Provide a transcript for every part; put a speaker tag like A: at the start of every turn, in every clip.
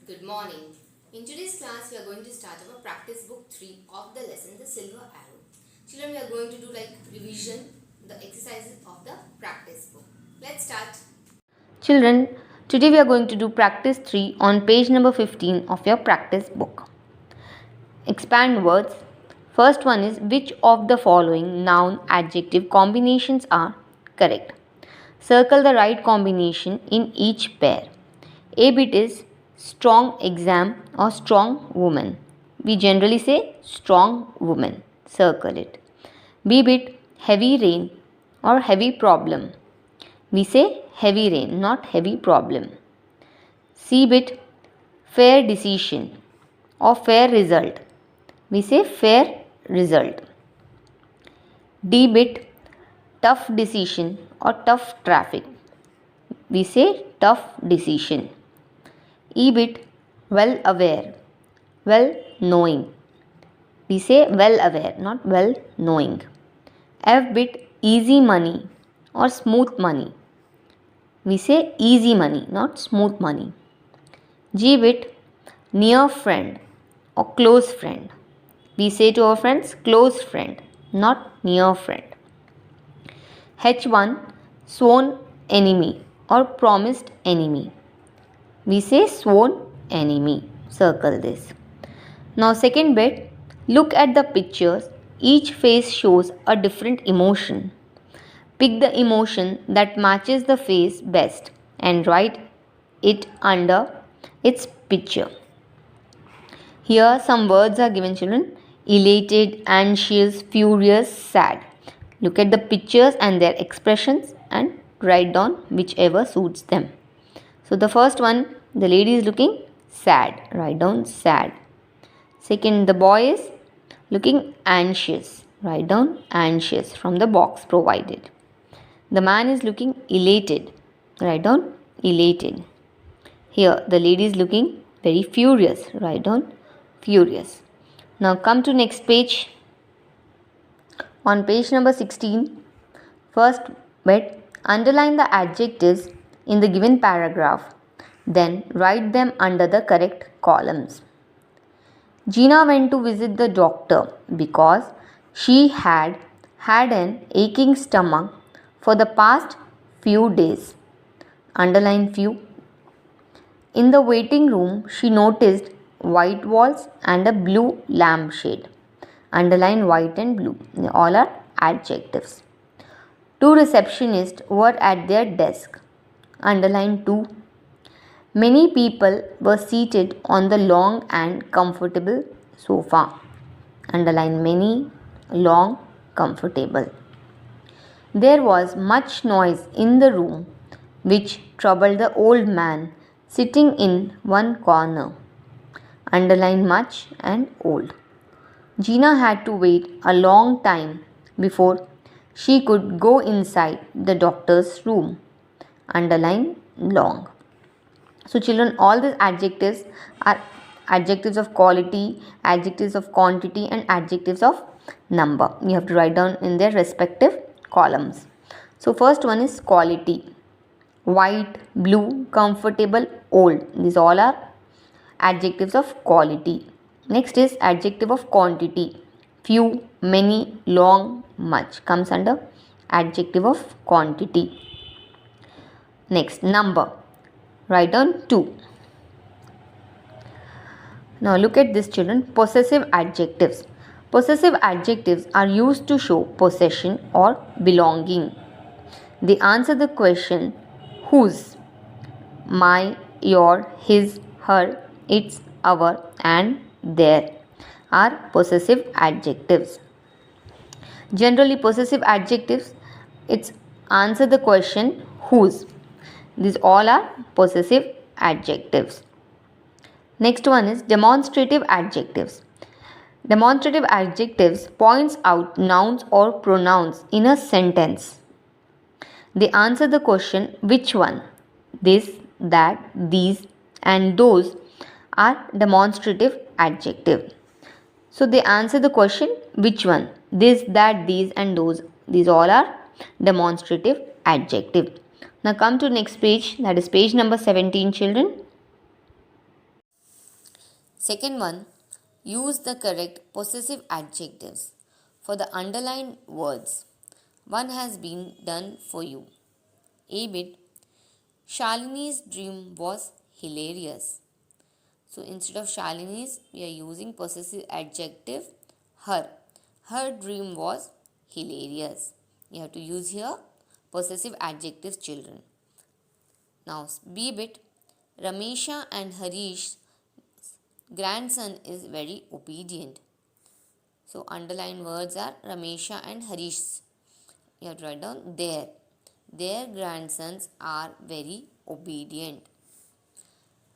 A: Good morning. In today's class, we are going to start our practice book 3 of the lesson, The Silver Arrow. Children, we are going to do like revision, the exercises of the practice book. Let's start.
B: Children, today we are going to do practice 3 on page number 15 of your practice book. Expand words. First one is which of the following noun adjective combinations are correct? Circle the right combination in each pair. A bit is strong exam or strong woman. We generally say strong woman. Circle it. B bit heavy rain or heavy problem. We say heavy rain, not heavy problem. C bit fair decision or fair result. We say fair result. D bit tough decision or tough traffic. We say tough decision. E bit well aware, well knowing. We say well aware, not well knowing. F bit easy money or smooth money. We say easy money, not smooth money. G bit near friend or close friend. We say to our friends close friend, not near friend. H1 sworn enemy or promised enemy. We say sworn enemy. Circle this. Now second bit, look at the pictures. Each face shows a different emotion. Pick the emotion that matches the face best and write it under its picture. Here some words are given, children. Elated, anxious, furious, sad. Look at the pictures and their expressions and write down whichever suits them. So the first one, the lady is looking sad. Write down sad. Second, the boy is looking anxious. Write down anxious from the box provided. The man is looking elated. Write down elated. Here the lady is looking very furious. Write down furious. Now come to next page. On page number 16, first bit, underline the adjectives in the given paragraph. Then write them under the correct columns. Gina went to visit the doctor because she had an aching stomach for the past few days. Underline few. In the waiting room, she noticed white walls and a blue lampshade. Underline white and blue. They all are adjectives. Two receptionists were at their desk. Underline two. Many people were seated on the long and comfortable sofa. Underline many, long, comfortable. There was much noise in the room which troubled the old man sitting in one corner. Underline much and old. Gina had to wait a long time before she could go inside the doctor's room. Underline long. So children, all these adjectives are adjectives of quality, adjectives of quantity and adjectives of number. You have to write down in their respective columns. So first one is quality. White, blue, comfortable, old. These all are adjectives of quality. Next is adjective of quantity. Few, many, long, much comes under adjective of quantity. Next, number. Write down 2. Now look at this, children. Possessive adjectives. Possessive adjectives are used to show possession or belonging. They answer the question whose, my, your, his, her, its, our and their are possessive adjectives. Generally possessive adjectives, it's answer the question whose. These all are possessive adjectives. Next one is demonstrative adjectives. Demonstrative adjectives points out nouns or pronouns in a sentence. They answer the question which one. This, that, these and those are demonstrative adjective. So they answer the question which one. This, that, these and those. These all are demonstrative adjective. Now come to next page, that is page number 17, children. Second one, use the correct possessive adjectives for the underlined words. One has been done for you. A bit, Shalini's dream was hilarious. So instead of Shalini's, we are using possessive adjective her. Her dream was hilarious. You have to use here possessive adjectives, children. Now B bit, Ramesha and Harish's grandson is very obedient. So underlined words are Ramesha and Harish's. You have to write down their. Their grandsons are very obedient.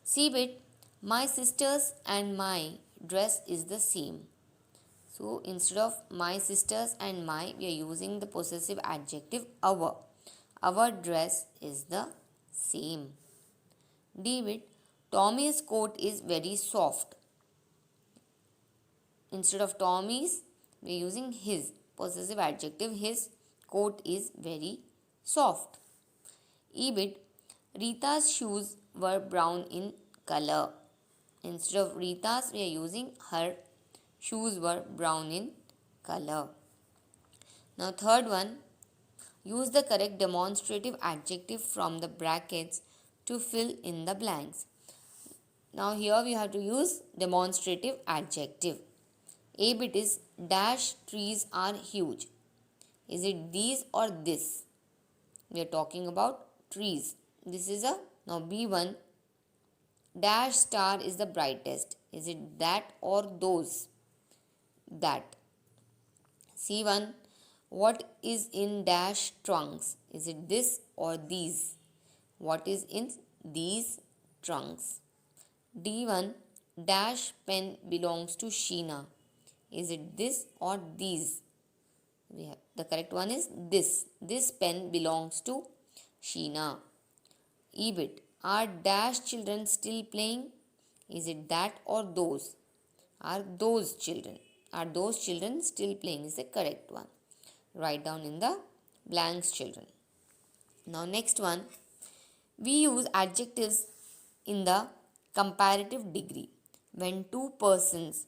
B: C bit, my sisters and my dress is the same. So instead of my sisters and my, we are using the possessive adjective our. Our dress is the same. D bit, Tommy's coat is very soft. Instead of Tommy's, we are using his. Possessive adjective his coat is very soft. E bit, Rita's shoes were brown in color. Instead of Rita's, we are using her shoes were brown in color. Now third one, use the correct demonstrative adjective from the brackets to fill in the blanks. Now here we have to use demonstrative adjective. A bit is dash trees are huge. Is it these or this? We are talking about trees. This is a, now B1, dash star is the brightest. Is it that or those? That. C1, what is in dash trunks? Is it this or these? What is in these trunks? D1, dash pen belongs to Sheena. Is it this or these? The correct one is this. This pen belongs to Sheena. E bit, are dash children still playing? Is it that or those? Are those children? Are those children still playing is the correct one. Write down in the blanks, children. Now next one, we use adjectives in the comparative degree. When two persons,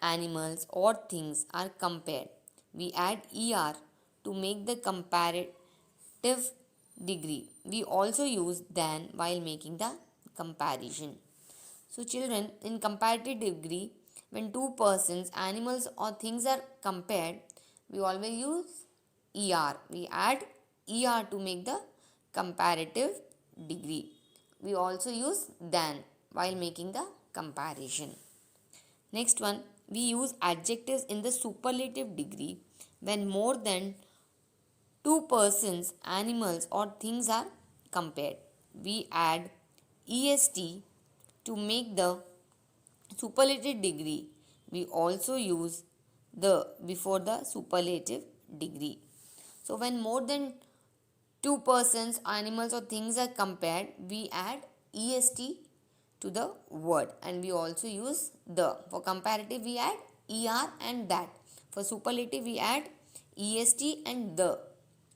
B: animals or things are compared, we add er to make the comparative degree. We also use than while making the comparison. So children, in comparative degree, when two persons, animals or things are compared, we always use er. We add er to make the comparative degree. We also use than while making the comparison. Next one, we use adjectives in the superlative degree when more than two persons, animals or things are compared. We add est to make the superlative degree. We also use the before the superlative degree. So when more than two persons, animals or things are compared, we add est to the word, and we also use the. For comparative we add er and that. For superlative we add est and the.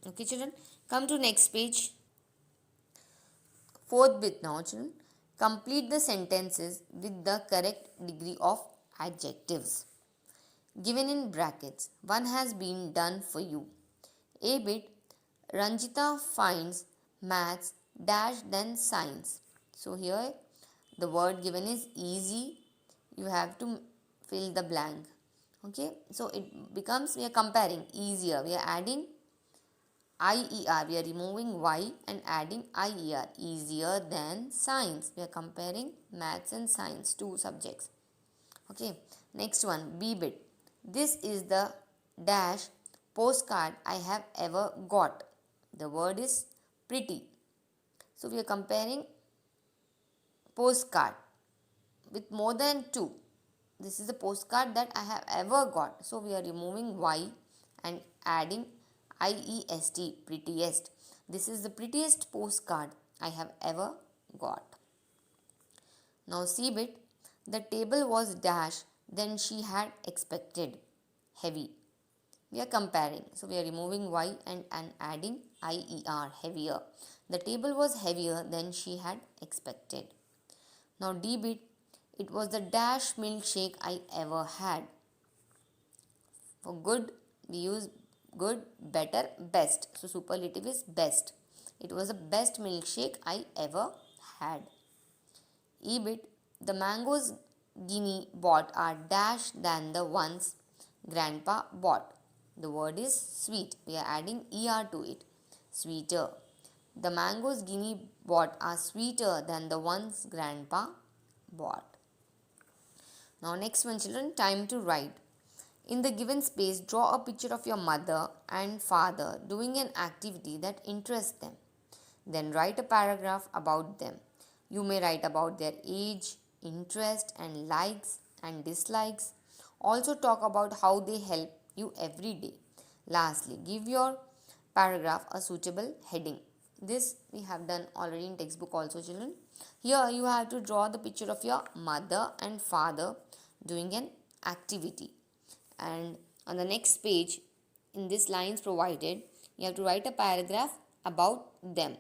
B: Okay children, come to next page. Fourth bit now children. Complete the sentences with the correct degree of adjectives given in brackets. One has been done for you. A bit, Ranjita finds maths dash than science. So here the word given is easy. You have to fill the blank. Okay, so it becomes, we are comparing easier. We are adding IER. We are removing Y and adding IER. Easier than science. We are comparing maths and science, two subjects. Okay, next one, B bit. This is the dash postcard I have ever got. The word is pretty. So we are comparing postcard with more than two. This is the postcard that I have ever got. So we are removing Y and adding IEST, prettiest. This is the prettiest postcard I have ever got. Now C bit, the table was dash than she had expected. Heavy. We are comparing. So we are removing Y and adding IER, heavier. The table was heavier than she had expected. Now D bit, It was the dash milkshake I ever had. For good, we use good, better, best. So superlative is best. It was the best milkshake I ever had. EBIT, the mangoes Guinea bought are dash than the ones grandpa bought. The word is sweet. We are adding er to it. Sweeter. The mangoes Guinea bought are sweeter than the ones grandpa bought. Now next one children, time to write. In the given space, draw a picture of your mother and father doing an activity that interests them. Then write a paragraph about them. You may write about their age, interest, and likes and dislikes. Also, talk about how they help you every day. Lastly, give your paragraph a suitable heading. This we have done already in textbook also children. Here you have to draw the picture of your mother and father doing an activity. And on the next page, in this lines provided, you have to write a paragraph about them.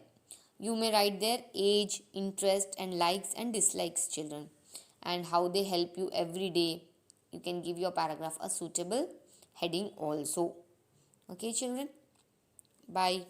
B: You may write their age, interest, and likes and dislikes, children, and how they help you every day. You can give your paragraph a suitable heading also. Okay, children? Bye.